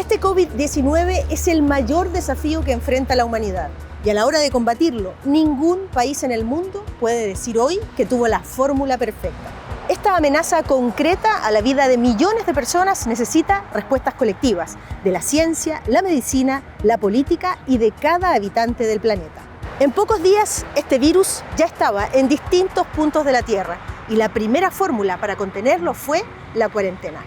Este COVID-19 es el mayor desafío que enfrenta la humanidad y a la hora de combatirlo, ningún país en el mundo puede decir hoy que tuvo la fórmula perfecta. Esta amenaza concreta a la vida de millones de personas necesita respuestas colectivas de la ciencia, la medicina, la política y de cada habitante del planeta. En pocos días, este virus ya estaba en distintos puntos de la Tierra y la primera fórmula para contenerlo fue la cuarentena.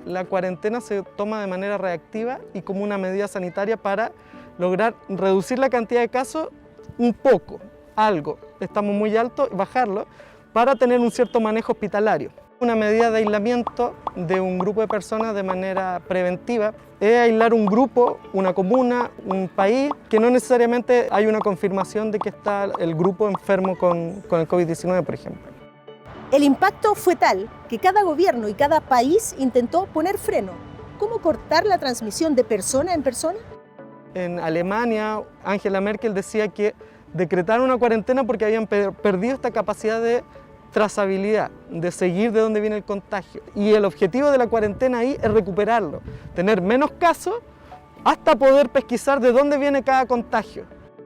La cuarentena se toma de manera reactiva y como una medida sanitaria para lograr reducir la cantidad de casos un poco, algo. Estamos muy altos, bajarlo para tener un cierto manejo hospitalario. Una medida de aislamiento de un grupo de personas de manera preventiva es aislar un grupo, una comuna, un país, que no necesariamente hay una confirmación de que está el grupo enfermo con el COVID-19, por ejemplo. El impacto fue tal que cada gobierno y cada país intentó poner freno. ¿Cómo cortar la transmisión de persona en persona? En Alemania, Angela Merkel decía que decretaron una cuarentena porque habían perdido esta capacidad de trazabilidad, de seguir de dónde viene el contagio. Y el objetivo de la cuarentena ahí es recuperarlo, tener menos casos hasta poder pesquisar de dónde viene cada contagio.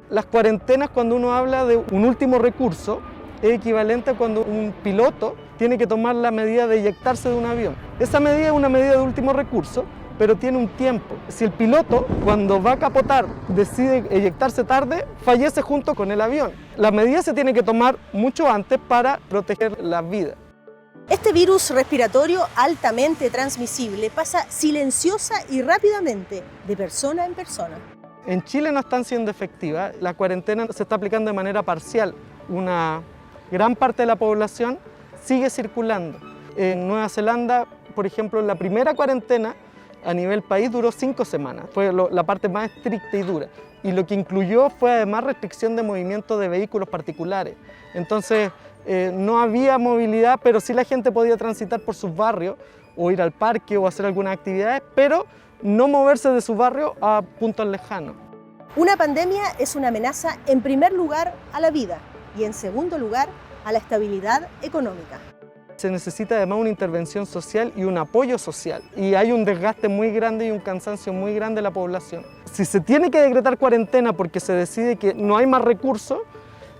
Las cuarentenas, cuando uno habla de un último recurso, es equivalente a cuando un piloto tiene que tomar la medida de eyectarse de un avión. Esa medida es una medida de último recurso, pero tiene un tiempo. Si el piloto, cuando va a capotar, decide eyectarse tarde, fallece junto con el avión. La medida se tiene que tomar mucho antes para proteger la vida. Este virus respiratorio altamente transmisible pasa silenciosa y rápidamente de persona en persona. En Chile no están siendo efectivas. La cuarentena se está aplicando de manera parcial. Una gran parte de la población sigue circulando. En Nueva Zelanda, por ejemplo, la primera cuarentena a nivel país duró 5 semanas. Fue la parte más estricta y dura. Y lo que incluyó fue además restricción de movimiento de vehículos particulares. Entonces no había movilidad, pero sí la gente podía transitar por sus barrios o ir al parque o hacer algunas actividades, pero no moverse de su barrio a puntos lejanos. Una pandemia es una amenaza en primer lugar a la vida y en segundo lugar a la estabilidad económica. Se necesita además una intervención social y un apoyo social. Y hay un desgaste muy grande y un cansancio muy grande de la población. Si se tiene que decretar cuarentena porque se decide que no hay más recursos,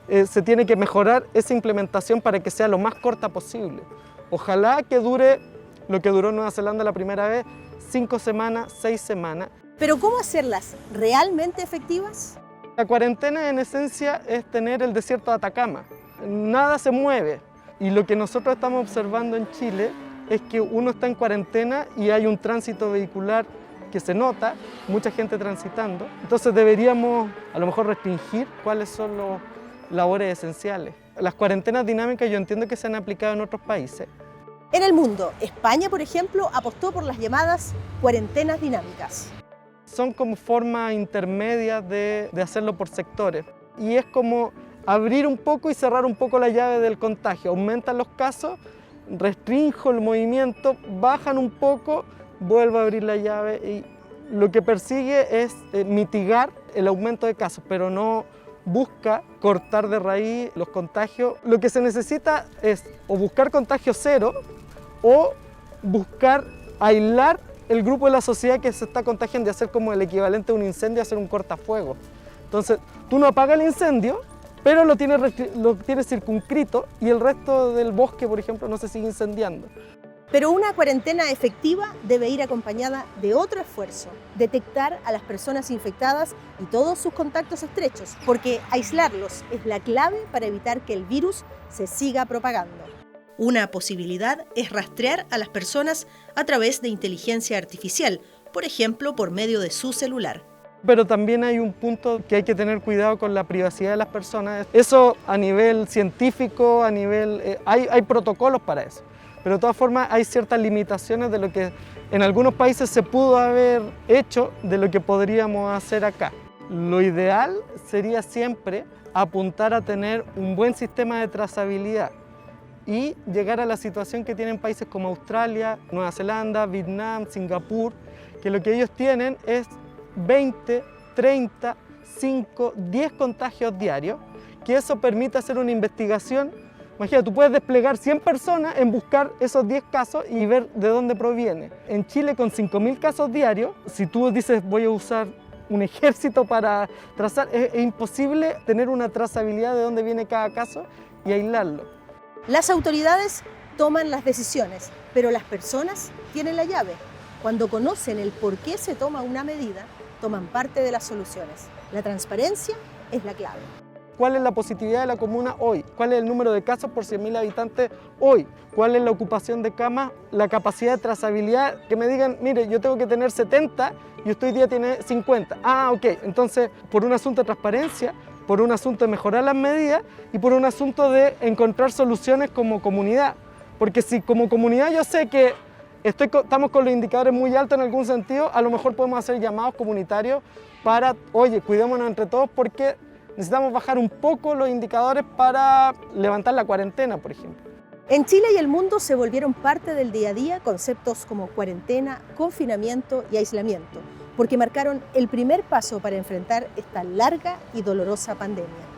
se tiene que mejorar esa implementación para que sea lo más corta posible. Ojalá que dure lo que duró Nueva Zelanda la primera vez, 5 semanas, 6 semanas. ¿Pero cómo hacerlas realmente efectivas? La cuarentena en esencia es tener el desierto de Atacama. Nada se mueve. Y lo que nosotros estamos observando en Chile es que uno está en cuarentena y hay un tránsito vehicular que se nota, mucha gente transitando. Entonces deberíamos a lo mejor restringir cuáles son las labores esenciales. Las cuarentenas dinámicas yo entiendo que se han aplicado en otros países. En el mundo, España, por ejemplo, apostó por las llamadas cuarentenas dinámicas. Son como formas intermedias de hacerlo por sectores. Y es como abrir un poco y cerrar un poco la llave del contagio. Aumentan los casos, restringo el movimiento, bajan un poco, vuelvo a abrir la llave y lo que persigue es mitigar el aumento de casos, pero no busca cortar de raíz los contagios. Lo que se necesita es o buscar contagio cero o buscar aislar el grupo de la sociedad que se está contagiando y hacer como el equivalente a un incendio, hacer un cortafuego. Entonces, tú no apagas el incendio, pero lo tienes circunscrito y el resto del bosque, por ejemplo, no se sigue incendiando. Pero una cuarentena efectiva debe ir acompañada de otro esfuerzo, detectar a las personas infectadas y todos sus contactos estrechos, porque aislarlos es la clave para evitar que el virus se siga propagando. Una posibilidad es rastrear a las personas a través de inteligencia artificial, por ejemplo, por medio de su celular. Pero también hay un punto que hay que tener cuidado con la privacidad de las personas. Eso a nivel científico, hay protocolos para eso. Pero de todas formas hay ciertas limitaciones de lo que en algunos países se pudo haber hecho de lo que podríamos hacer acá. Lo ideal sería siempre apuntar a tener un buen sistema de trazabilidad y llegar a la situación que tienen países como Australia, Nueva Zelanda, Vietnam, Singapur, que lo que ellos tienen es 20, 30, 5, 10 contagios diarios, que eso permite hacer una investigación Imagina, tú puedes desplegar 100 personas en buscar esos 10 casos y ver de dónde proviene. En Chile, con 5.000 casos diarios, si tú dices voy a usar un ejército para trazar, es imposible tener una trazabilidad de dónde viene cada caso y aislarlo. Las autoridades toman las decisiones, pero las personas tienen la llave. Cuando conocen el por qué se toma una medida, toman parte de las soluciones. La transparencia es la clave. ¿Cuál es la positividad de la comuna hoy? ¿Cuál es el número de casos por 100.000 habitantes hoy? ¿Cuál es la ocupación de camas? La capacidad de trazabilidad, que me digan, mire, yo tengo que tener 70 y usted hoy día tiene 50. Ah, ok, entonces por un asunto de transparencia, por un asunto de mejorar las medidas y por un asunto de encontrar soluciones como comunidad. Porque si como comunidad yo sé que estamos con los indicadores muy altos en algún sentido, a lo mejor podemos hacer llamados comunitarios para, oye, cuidémonos entre todos porque necesitamos bajar un poco los indicadores para levantar la cuarentena, por ejemplo. En Chile y el mundo se volvieron parte del día a día conceptos como cuarentena, confinamiento y aislamiento, porque marcaron el primer paso para enfrentar esta larga y dolorosa pandemia.